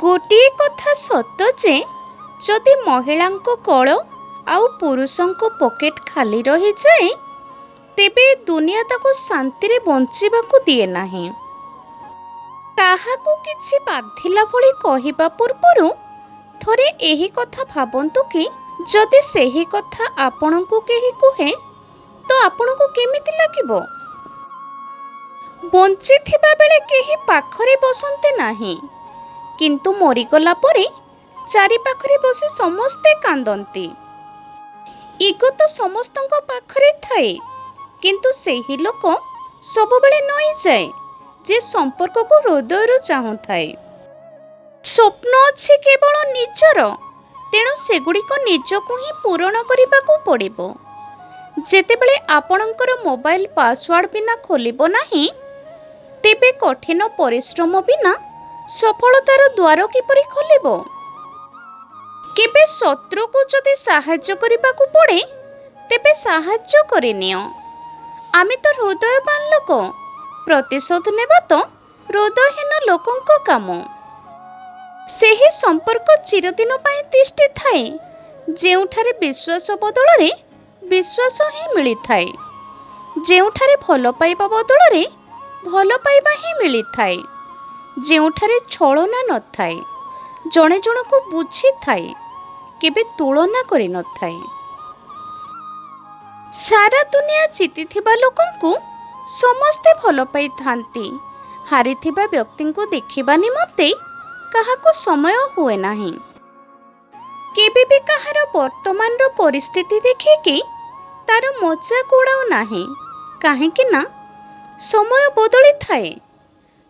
ଗୋଟିଏ କଥା ସତ ଯେ ଯଦି ମହିଳାଙ୍କ କଳ ଆଉ ପୁରୁଷଙ୍କ ପକେଟ ଖାଲି ରହିଯାଏ ତେବେ ଦୁନିଆ ତାକୁ ଶାନ୍ତିରେ ବଞ୍ଚିବାକୁ ଦିଏ ନାହିଁ। କାହାକୁ କିଛି ବାଧିଲା ଭଳି କହିବା ପୂର୍ବରୁ ଥରେ ଏହି କଥା ଭାବନ୍ତୁ କି ଯଦି ସେହି କଥା ଆପଣଙ୍କୁ କେହି କୁହେ ତ ଆପଣଙ୍କୁ କେମିତି ଲାଗିବ? ବଞ୍ଚିଥିବା ବେଳେ କେହି ପାଖରେ ବସନ୍ତି ନାହିଁ, କିନ୍ତୁ ମରିଗଲା ପରେ ଚାରିପାଖରେ ବସି ସମସ୍ତେ କାନ୍ଦନ୍ତି। ଇଗୋ ତ ସମସ୍ତଙ୍କ ପାଖରେ ଥାଏ, କିନ୍ତୁ ସେହି ଲୋକ ସବୁବେଳେ ନଇଁଯାଏ ଯେ ସମ୍ପର୍କକୁ ହୃଦୟରୁ ଚାହୁଁଥାଏ। ସ୍ୱପ୍ନ ଅଛି କେବଳ ନିଜର, ତେଣୁ ସେଗୁଡ଼ିକ ନିଜକୁ ହିଁ ପୂରଣ କରିବାକୁ ପଡ଼ିବ। ଯେତେବେଳେ ଆପଣଙ୍କର ମୋବାଇଲ ପାସୱାର୍ଡ ବିନା ଖୋଲିବ ନାହିଁ, ତେବେ କଠିନ ପରିଶ୍ରମ ବିନା ସଫଳତାର ଦ୍ୱାର କିପରି ଖୋଲିବ? କେବେ ଶତ୍ରୁକୁ ଯଦି ସାହାଯ୍ୟ କରିବାକୁ ପଡ଼େ ତେବେ ସାହାଯ୍ୟ କରିନିଅ। ଆମେ ତ ହୃଦୟବାନ ଲୋକ, ପ୍ରତିଶୋଧ ନେବା ତ ହୃଦୟହୀନ ଲୋକଙ୍କ କାମ। ସେହି ସମ୍ପର୍କ ଚିରଦିନ ପାଇଁ ତିଷ୍ଠି ଥାଏ ଯେଉଁଠାରେ ବିଶ୍ୱାସ ବଦଳରେ ବିଶ୍ୱାସ ହିଁ ମିଳିଥାଏ, ଯେଉଁଠାରେ ଭଲ ପାଇବା ବଦଳରେ ଭଲ ପାଇବା ହିଁ ମିଳିଥାଏ, ଯେଉଁଠାରେ ଛଳନା ନଥାଏ, ଜଣେ ଜଣକୁ ବୁଝିଥାଏ, କେବେ ତୁଳନା କରିନଥାଏ। ସାରା ଦୁନିଆ ଜିତିଥିବା ଲୋକଙ୍କୁ ସମସ୍ତେ ଭଲ ପାଇଥାନ୍ତି, ହାରିଥିବା ବ୍ୟକ୍ତିଙ୍କୁ ଦେଖିବା ନିମନ୍ତେ କାହାକୁ ସମୟ ହୁଏ ନାହିଁ। କେବେ ବି କାହାର ବର୍ତ୍ତମାନର ପରିସ୍ଥିତି ଦେଖିକି ତାର ମଜାକ ଉଡ଼ାଉ ନାହିଁ, କାହିଁକି ନା ସମୟ ବଦଳିଥାଏ,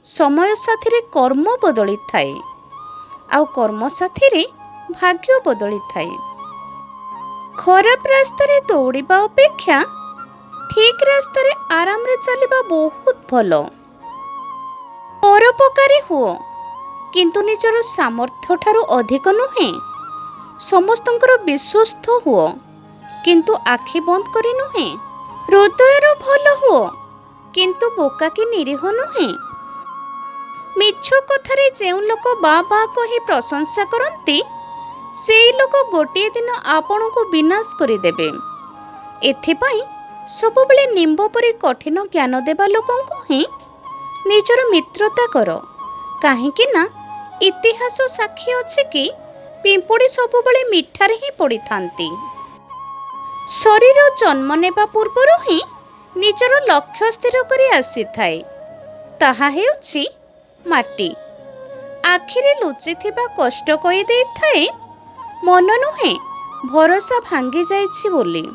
ସମୟ ସାଥିରେ କର୍ମ ବଦଳିଥାଏ, ଆଉ କର୍ମ ସାଥିରେ ଭାଗ୍ୟ ବଦଳିଥାଏ। ଖରାପ ରାସ୍ତାରେ ଦୌଡ଼ିବା ଅପେକ୍ଷା ଠିକ ରାସ୍ତାରେ ଆରାମରେ ଚାଲିବା ବହୁତ ଭଲ। ପରୋପକାରୀ ହୁଅ, କିନ୍ତୁ ନିଜର ସାମର୍ଥ୍ୟ ଠାରୁ ଅଧିକ ନୁହେଁ। ସମସ୍ତଙ୍କର ବିଶ୍ୱସ୍ତ ହୁଅ, କିନ୍ତୁ ଆଖି ବନ୍ଦ କରି ନୁହେଁ। ହୃଦୟରୁ ଭଲ ହୁଅ, କିନ୍ତୁ ବୋକା କି ନିରୀହ ନୁହେଁ। ମିଛ କଥାରେ ଯେଉଁ ଲୋକ ବା ବା କହି ପ୍ରଶଂସା କରନ୍ତି ସେହି ଲୋକ ଗୋଟିଏ ଦିନ ଆପଣଙ୍କୁ ବିନାଶ କରିଦେବେ। ଏଥିପାଇଁ ସବୁବେଳେ ନିମ୍ବ ପରି କଠିନ ଜ୍ଞାନ ଦେବା ଲୋକଙ୍କୁ ହିଁ ନିଜର ମିତ୍ରତା କର, କାହିଁକି ନା ଇତିହାସ ସାକ୍ଷୀ ଅଛି କି ପିମ୍ପୁଡ଼ି ସବୁବେଳେ ମିଠାରେ ହିଁ ପଡ଼ିଥାନ୍ତି। ଶରୀର ଜନ୍ମ ନେବା ପୂର୍ବରୁ ହିଁ ନିଜର ଲକ୍ଷ୍ୟ ସ୍ଥିର କରି ଆସିଥାଏ, ତାହା ହେଉଛି ମାଟି। ଆଖିରେ ଲୁଚିଥିବା କଷ୍ଟ କହିଦେଇଥାଏ, ମନ ନୁହେଁ ଭରସା ଭାଙ୍ଗି ଯାଇଛି ବୋଲି।